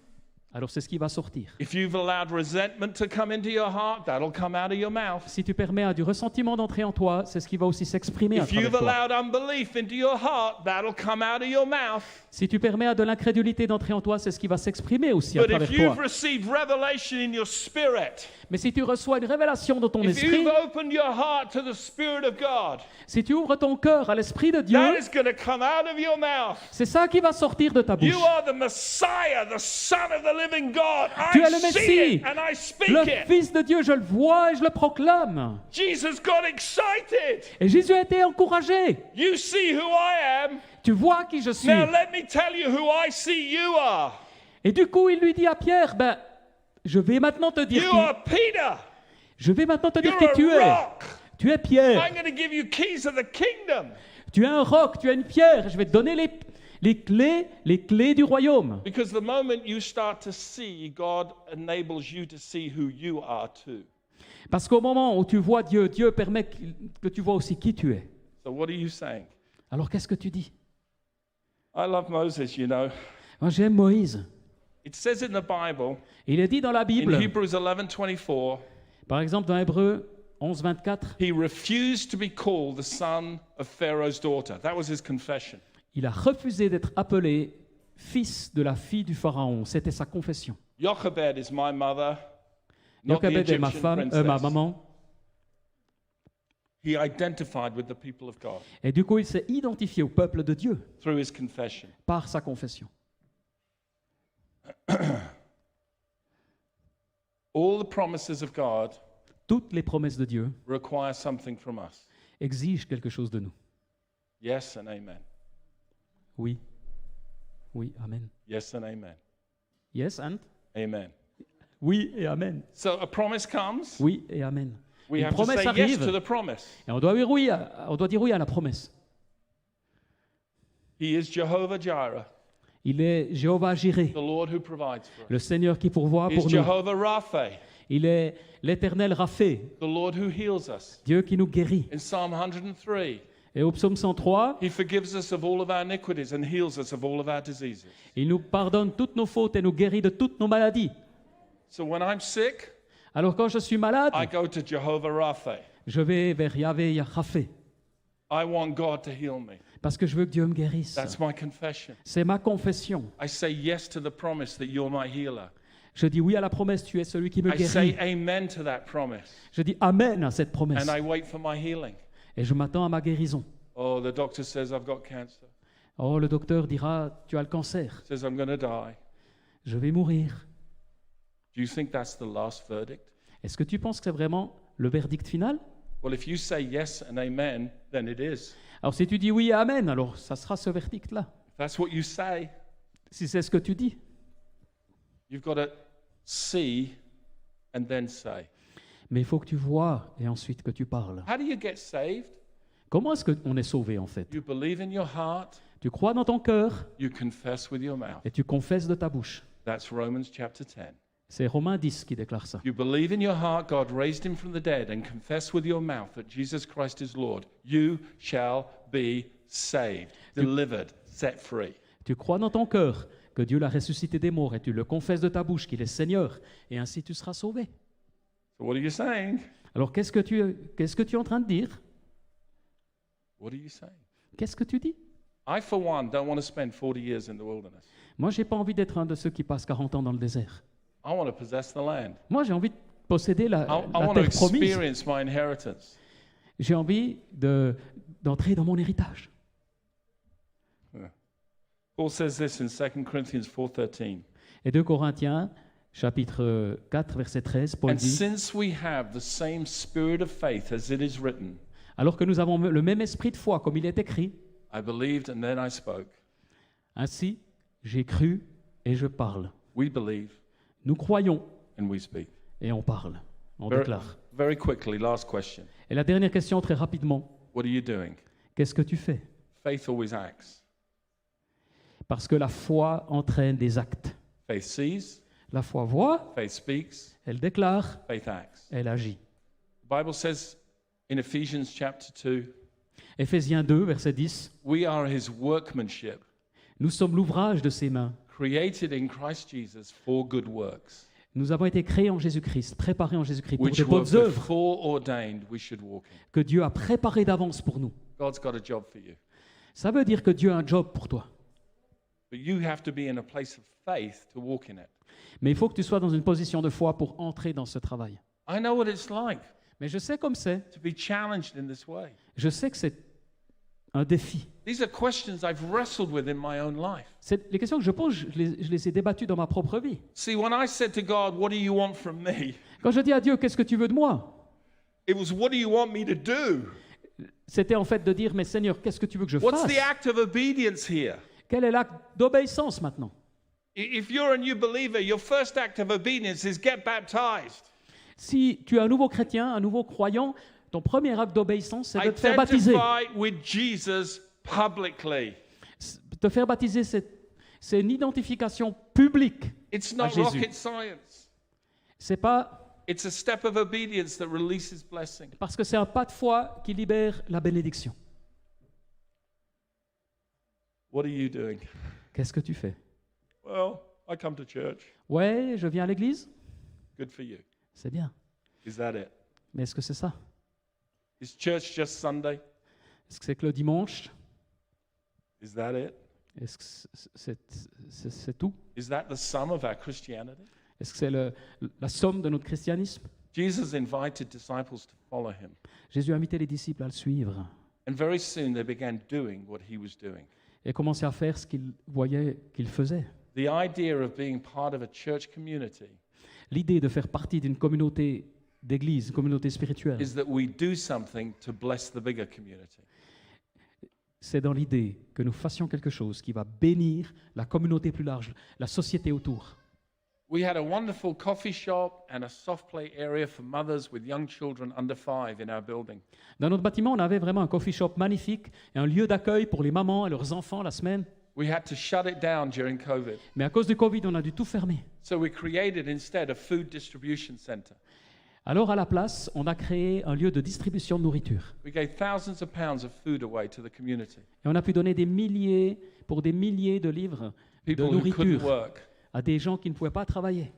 alors c'est ce qui va sortir. If you've allowed resentment to come into your heart, that'll come out of your mouth. Si tu permets à du ressentiment d'entrer en toi, c'est ce qui va aussi s'exprimer à If travers you've toi. allowed unbelief into your heart, that'll come out of your mouth. Si tu permets à de l'incrédulité d'entrer en toi, c'est ce qui va s'exprimer aussi à But if travers you've toi. received revelation in your spirit, Mais si tu reçois une révélation dans ton if esprit, you've opened your heart to the Spirit of God, si tu ouvres ton cœur à l'Esprit de Dieu, that is going to come out of your mouth. c'est ça qui va sortir de ta bouche. You are the Messiah, the Son of the living God. Tu es I le see Messie, it and I speak le it. Fils de Dieu, je le vois et je le proclame. Jesus got excited. Et Jésus a été encouragé. You see who I am. Tu vois qui je suis. Now let me tell you who I see you are. Et du coup, il lui dit à Pierre, ben, je vais maintenant te dire You qui, are Peter. je vais maintenant te dire You're qui a tu es. rock. Tu es Pierre. I'm going to give you keys of the kingdom. Tu es un roc, tu es une pierre. Je vais te donner les clés du royaume. Because the moment you start to see, God enables you to see who you are too. Parce qu'au moment où tu vois Dieu, Dieu permet que tu vois aussi qui tu es. So what are you saying? Alors qu'est-ce que tu dis? I love Moses, you know. Moi, j'aime Moïse. It says in the Bible, Il est dit dans la in Bible, Hebrews 11:24, par exemple dans Hébreux 11, 24, he refused to be called the son of Pharaoh's daughter. That was his confession. il a refusé d'être appelé fils de la fille du Pharaon. C'était sa confession. Jochebed is my mother, not the Jochebed est ma Egyptian femme, ma princess. maman. He identified with the people of God Et du coup, il s'est identifié au peuple de Dieu through his confession. par sa confession. All the promises of God Toutes les promesses de Dieu require something from us. exigent quelque chose de nous. Yes and amen. Oui. Oui, amen. Yes and amen. Yes and? Amen. Oui et amen. So a promise comes. Oui et amen. We Une have to promesse say yes to arrive the promise. et on doit dire oui à la promesse. He is Jehovah Jireh, Il est Jéhovah Jireh, the Lord who provides for us. le Seigneur qui pourvoit He pour is nous. Jehovah Rapha, Il est l'Éternel Raphaë, the Lord who heals us. Dieu qui nous guérit. In Psalm 103, Et au psaume 103, He forgives us of all of our iniquities and heals us of all of our diseases. il nous pardonne toutes nos fautes et nous guérit de toutes nos maladies. So when I'm sick, Alors quand je suis malade, I go to Jehovah Rapha. je vais vers Yahvé Raphaë I want God to heal me. parce que je veux que Dieu me guérisse. That's my confession. C'est ma confession. I say yes to the promise that you're my healer. Je dis oui à la promesse, tu es celui qui me I say guérit. amen to that promise. Je dis amen à cette promesse And I wait for my healing. et je m'attends à ma guérison. Oh, the doctor says I've got cancer. Oh, le docteur dira, tu as le cancer, Says I'm going to die. je vais mourir. Do you think that's the last verdict? Est-ce que tu penses que c'est vraiment le verdict final? Well, if you say yes and amen, then it is. Alors si tu dis oui et amen, alors ça sera ce verdict-là. If that's what you say, Si c'est ce que tu dis. you've got to see and then say. Mais il faut que tu vois et ensuite que tu parles. How do you get saved? Comment est-ce qu'on est sauvé en fait? You believe in your heart, Tu crois dans ton cœur you confess with your mouth. et tu confesses de ta bouche. That's Romans chapter 10. C'est Romains 10 qui déclare ça. You believe in your heart God raised him from the dead and confess with your mouth that Jesus Christ is Lord. You shall be saved, delivered, set free. Tu crois dans ton cœur que Dieu l'a ressuscité des morts et tu le confesses de ta bouche qu'il est Seigneur et ainsi tu seras sauvé. So what are you saying? Alors qu'est-ce que tu es en train de dire? What are you saying? Qu'est-ce que tu dis? I, for one, don't want to spend 40 years in the wilderness. Moi, j'ai pas envie d'être un de ceux qui passent 40 ans dans le désert. I want to possess the land. Moi, j'ai envie de posséder I la want to terre promise. experience my inheritance. J'ai envie d'entrer dans mon héritage. Paul says this in 2 Corinthians 4:13. Et 2 Corinthiens, chapitre 4, verset 13, Paul And dit, since we have the same spirit of faith as it is written, alors que nous avons le même esprit de foi, comme il est écrit, I believed and then I spoke. ainsi j'ai cru et je parle. We believe Nous croyons and we speak. et on parle, on Very, déclare. very quickly, last question. Et la dernière question, très rapidement, What are you doing? qu'est-ce que tu fais? Faith always acts. Parce que la foi entraîne des actes. Faith sees, La foi voit, faith speaks, elle déclare, faith acts. elle agit. The Bible says in Ephesians chapter 2, Éphésiens 2, verset 10, we are his workmanship, nous sommes l'ouvrage de ses mains. created in Christ Jesus for good works, Nous avons été créés en Jésus-Christ, préparés en Jésus-Christ pour which de were bonnes œuvres before ordained we should walk in. que Dieu a préparées d'avance pour nous. God's got a job for you. Ça veut dire que Dieu a un job pour toi. But you have to be in a place of faith to walk in it. Mais il faut que tu sois dans une position de foi pour entrer dans ce travail. I know what it's like Mais je sais comme c'est. to be challenged in this way. Je sais que c'est un défi. These are questions I've wrestled with in my own life. Les questions que je pose, je les ai débattues dans ma propre vie. See, when I said to God, what do you want from me? Quand je dis à Dieu, qu'est-ce que tu veux de moi? It was, what do you want me to do? C'était en fait de dire, mais Seigneur, qu'est-ce que tu veux que je What's fasse? the act of obedience here? Quel est l'acte d'obéissance maintenant? If you're a new believer, your first act of obedience is get baptized. Si tu es un nouveau chrétien, un nouveau croyant, ton premier acte d'obéissance, c'est de te faire baptiser. Identify with Jesus publicly. Te faire baptiser, c'est une identification publique It's à not Jésus. rocket science. C'est pas It's a step of obedience that releases blessing. parce que c'est un pas de foi qui libère la bénédiction. What are you doing? Qu'est-ce que tu fais? Well, I come to church. Ouais, je viens à l'église. Good for you. C'est bien. Is that it? Mais est-ce que c'est ça? Is church just Sunday? Est-ce que c'est que le dimanche? Is that it? Est-ce que c'est tout? Is that the sum of our Christianity? Est-ce que c'est la somme de notre christianisme? Jesus invited disciples to follow him. Jésus a invité les disciples à le suivre And very soon they began doing what he was doing. et commençaient à faire ce qu'ils voyaient qu'il faisait. The idea of being part of a church community L'idée de faire partie d'une communauté d'église, une communauté spirituelle, is that we do something to bless the bigger community. c'est dans l'idée que nous fassions quelque chose qui va bénir la communauté plus large, la société autour. We had a wonderful coffee shop and a soft play area for mothers with young children under 5 in our building. Dans notre bâtiment, on avait vraiment un coffee shop magnifique et un lieu d'accueil pour les mamans et leurs enfants la semaine. We had to shut it down during COVID. Mais à cause du Covid, on a dû tout fermer. So we created instead a food distribution center. Alors à la place, on a créé un lieu de distribution de nourriture. We gave thousands of pounds of food away to the community. Et on a pu donner des milliers de livres de People who couldn't nourriture work. à des gens qui ne pouvaient pas travailler.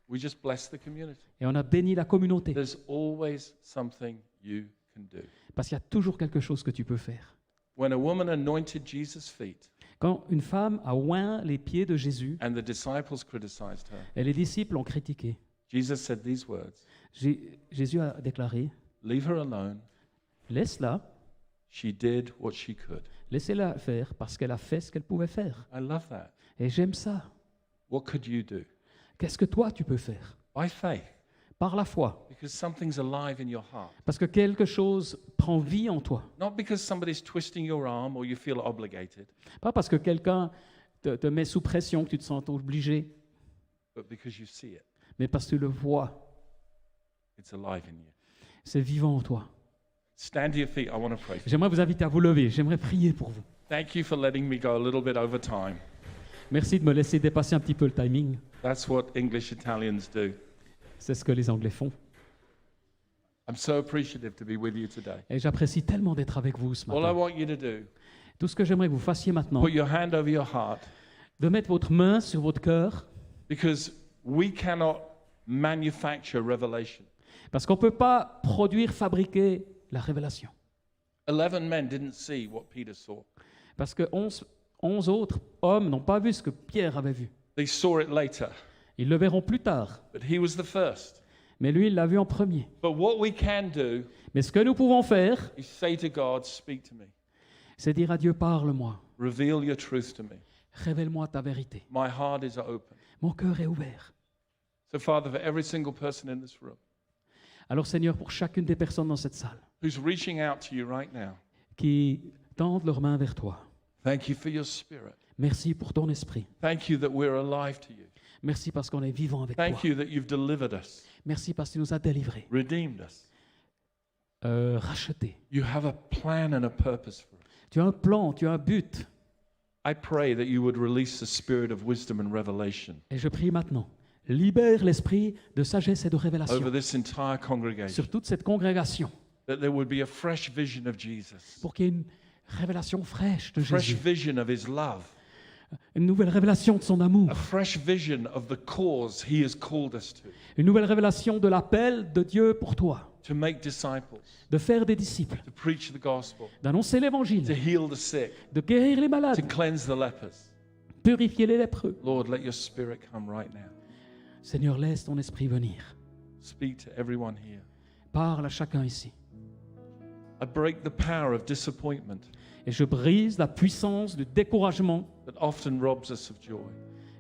We just blessed the community. Et on a béni la communauté. There's always something you can do. Parce qu'il y a toujours quelque chose que tu peux faire. When a woman anointed Jesus' feet Quand une femme a oint les pieds de Jésus, and the disciples criticized her, et les disciples ont critiqué, Jesus said these words, Jésus a déclaré, leave her alone. laisse-la, She did what she could. laissez-la faire parce qu'elle a fait ce qu'elle pouvait faire. I love that. Et j'aime ça. What could you do? Qu'est-ce que toi tu peux faire? By faith, Par la foi. because something's alive in your heart. Parce que quelque chose prend vie en toi. Not because somebody's twisting your arm or you feel obligated, Pas parce que quelqu'un te met sous pression que tu te sens obligé, but because you see it. mais parce que tu le vois. It's alive in you. C'est vivant en toi. Stand to your feet. I want to pray for you. J'aimerais vous inviter à vous lever. J'aimerais prier pour vous. Thank you for letting me go a little bit over time. Merci de me laisser dépasser un petit peu le timing. That's what English Italians do. C'est ce que les Anglais font. I'm so appreciative to be with you today. Et j'apprécie tellement d'être avec vous ce All I matin. want you to do, Tout ce que j'aimerais que vous fassiez maintenant, put your hand over your heart, de mettre votre main sur votre cœur, because we cannot manufacture revelation. parce qu'on ne peut pas produire, fabriquer la révélation. 11 men didn't see what Peter saw. Parce que 11 autres hommes n'ont pas vu ce que Pierre avait vu. They saw it later, Ils le verront plus tard. but he was the first. Mais lui, il l'a vu en premier. But what we can do Mais ce que nous pouvons faire, is say to God, speak to me. c'est dire à Dieu, parle-moi, Reveal your truth to me. révèle-moi ta vérité. My heart is open. Mon cœur est ouvert. So, Father, for every single person in this room Alors Seigneur, pour chacune des personnes dans cette salle who's reaching out to you right now, qui tendent leurs mains vers toi, thank you for your spirit. merci pour ton esprit. Thank you that we're alive to you. Merci parce qu'on est vivant avec Thank toi. you that you've delivered us, Merci parce que tu nous as délivrés, redeemed us. rachetés. You have a plan and a purpose for us. Tu as un plan, tu as un but. I pray that you would release the spirit of wisdom and revelation Et je prie maintenant, libère l'esprit de sagesse et de révélation over this entire congregation, sur toute cette congrégation, that there would be a fresh vision of Jesus, pour qu'il y ait une révélation fraîche de fresh Jésus, vision of his love, une nouvelle révélation de son amour, a fresh vision of the cause he has called us to une nouvelle révélation de l'appel de Dieu pour toi, make disciples, de faire des disciples, to preach the gospel, d'annoncer to l'évangile, heal the sick, de guérir les to malades, cleanse the lepers. purifier les lépreux. Lord, let your spirit come right now. Seigneur, laisse ton esprit venir. Speak to everyone here. Parle à chacun ici. I break the power of disappointment Et je brise la puissance du découragement that often robs us of joy.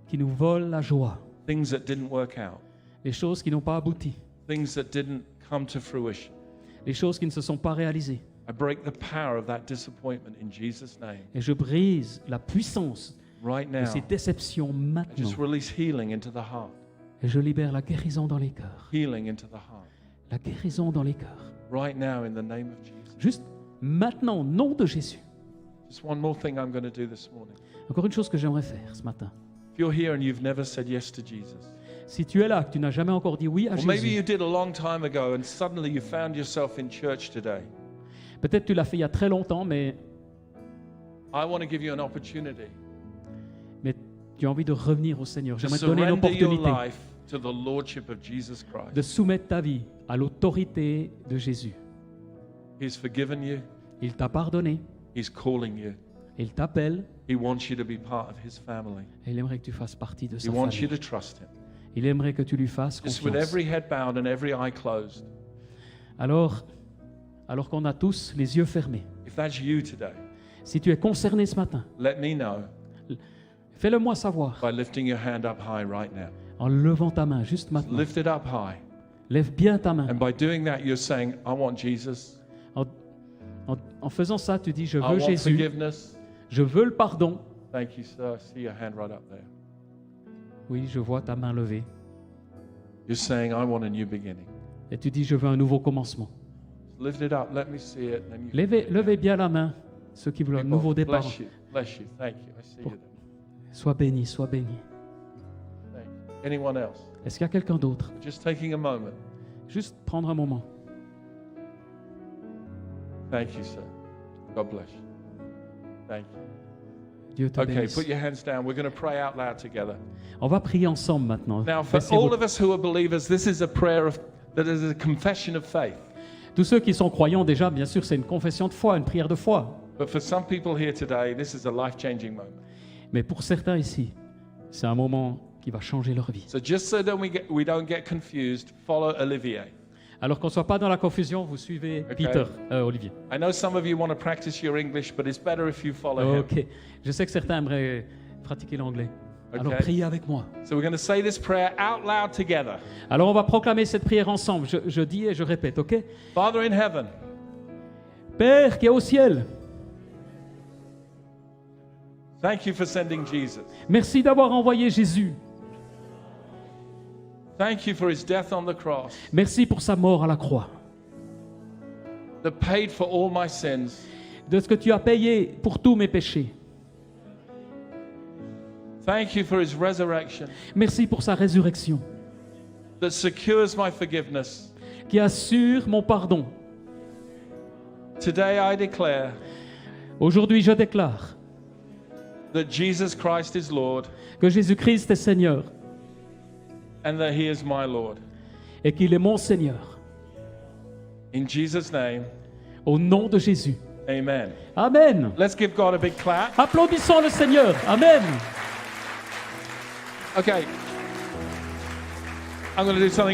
qui nous vole la joie, Things that didn't work out, les choses qui n'ont pas abouti, things that didn't come to fruition. les choses qui ne se sont pas réalisées. I break the power of that disappointment in Jesus' name. Et je brise la puissance Right de now, ces déceptions I maintenant. just release healing into the heart. Et je libère la guérison dans les cœurs. Healing into the heart. La guérison dans les cœurs. Right now, in the name of Jesus. Juste maintenant, au nom de Jésus. Just one more thing I'm going to do this morning. Encore une chose que j'aimerais faire ce matin. If you're here and you've never said yes to Jesus, Si tu es là, que tu n'as jamais encore dit oui à or maybe Jésus, you did a long time ago and suddenly you found yourself in church today, peut-être tu l'as fait il y a très longtemps, mais I want to give you an opportunity tu as envie de revenir au Seigneur. to J'aimerais te donner surrender your l'opportunité life to the lordship of Jesus Christ. de soumettre ta vie à l'autorité de Jésus. He's forgiven you. Il t'a pardonné, He's calling you. il t'appelle He wants you to be part of His family. et il aimerait que tu fasses partie de He sa wants you famille. to trust Him. Il aimerait que tu lui fasses Just with confiance. every head bowed and every eye closed, Alors qu'on a tous les yeux fermés, if that's you today, si tu es concerné ce matin, let me know fais-le moi savoir by lifting your hand up high right now. en levant ta main juste maintenant. Lift it up high. Lève bien ta main. And by doing that, you're saying, I want Jesus. En faisant ça, tu dis, je I veux want Jésus, forgiveness. je veux le pardon. Thank you, sir. I see your hand right up there. Oui, je vois ta main levée. You're saying, I want a new beginning. Et tu dis, je veux un nouveau commencement. Lift it up. Let me see it. Then you Levez bien la main, ceux qui veulent un People, nouveau départ. Bless you. Bless you. Thank you. I see you there. Sois béni, sois béni. Thank you. Anyone else? Est-ce qu'il y a quelqu'un d'autre? Just taking a moment. Juste prendre un moment. Thank you, sir. God bless you. Thank you. Dieu te Okay, bénisse. put your hands down. We're going to pray out loud together. On va prier ensemble maintenant. Now, for Baissez vos- all of us who are believers, this is a prayer that is a confession of faith. Tous ceux qui sont croyants déjà, bien sûr, c'est une confession de foi, une prière de foi. But for some people here today, this is a life-changing moment. Mais pour certains ici, c'est un moment qui va changer leur vie. So just so that we don't get confused, follow Olivier. Alors qu'on ne soit pas dans la confusion, vous suivez Peter, Olivier. I know some of you want to practice your English, but it's better if you follow him. Ok. Je sais que certains aimeraient pratiquer l'anglais. Alors Ok. priez avec moi. So we're going to say this prayer out loud together. Alors on va proclamer cette prière ensemble. Je dis et je répète, ok? Father in heaven, Père qui est au ciel, thank you for sending Jesus. merci d'avoir envoyé Jésus. Thank you for his death on the cross Merci pour sa mort à la croix. that paid for all my sins. De ce que tu as payé pour tous mes péchés. Thank you for his resurrection Merci pour sa résurrection that secures my forgiveness. qui assure mon pardon. Today I declare Aujourd'hui, je déclare that Jesus Christ is Lord que Jésus-Christ est Seigneur and that he is my Lord. et qu'il est mon Seigneur. In Jesus' name, Au nom de Jésus. amen. Amen. Let's give God a big clap. Applaudissons le Seigneur. Amen. Okay. I'm going to do something